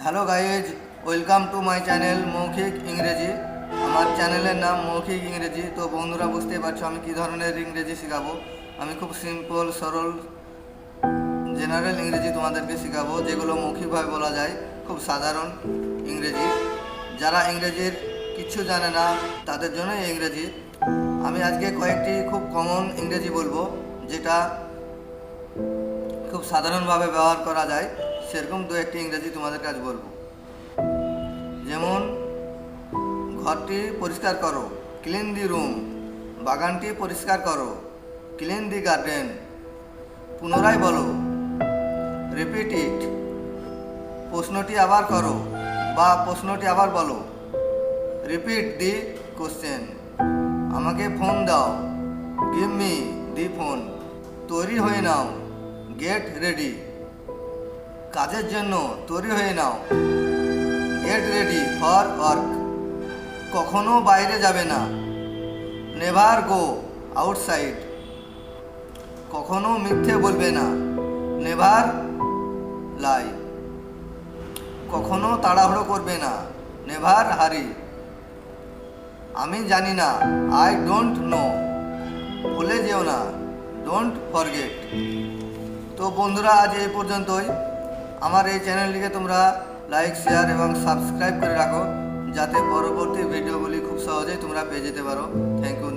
Hello guys, welcome to my channel মৌখিক ইংরেজি। আমার চ্যানেলের নাম মৌখিক ইংরেজি। তো বন্ধুরা বুঝতেই পারছো আমি কী ধরনের ইংরেজি শেখাবো। আমি খুব সিম্পল সরল জেনারেল ইংরেজি তোমাদেরকে শেখাবো, যেগুলো মৌখিকভাবে বলা যায়, খুব সাধারণ ইংরেজি। যারা ইংরেজির কিচ্ছু জানে না তাদের জন্য এই ইংরেজি। আমি আজকে কয়েকটি খুব কমন ইংরেজি বলবো, যেটা খুব সাধারণভাবে ব্যবহার করা যায়, সেরকম দু একটি ইংরেজি তোমাদের কাছে বলবো। যেমন, ঘরটি পরিষ্কার করো, ক্লিন দি রুম। বাগানটি পরিষ্কার করো, ক্লিন দি গার্ডেন। পুনরায় বলো, রিপিট ইট। প্রশ্নটি আবার করো বা প্রশ্নটি আবার বলো, রিপিট দি কোশ্চেন। আমাকে ফোন দাও, গিভ মি দি ফোন। তৈরি হয়ে নাও, গেট রেডি। কাজের জন্য তৈরি হয়ে নাও, গেট রেডি ফর ওয়ার্ক। কখনো বাইরে যাবে না, নেভার গো আউটসাইড। কখনো মিথ্যে বলবে না, নেভার লাই। কখনো তাড়াহুড়ো করবে না, নেভার হারি। আমি জানি না, আই ডোন্ট নো। ভুলে যেও না, ডোন্ট ফরগেট। তো বন্ধুরা, আজ এই পর্যন্তই। আমার এই চ্যানেলটিকে তোমরা লাইক, শেয়ার এবং সাবস্ক্রাইব করে রাখো, যাতে পরবর্তী ভিডিওগুলি খুব সহজেই তোমরা পেয়ে যেতে পারো। Thank you.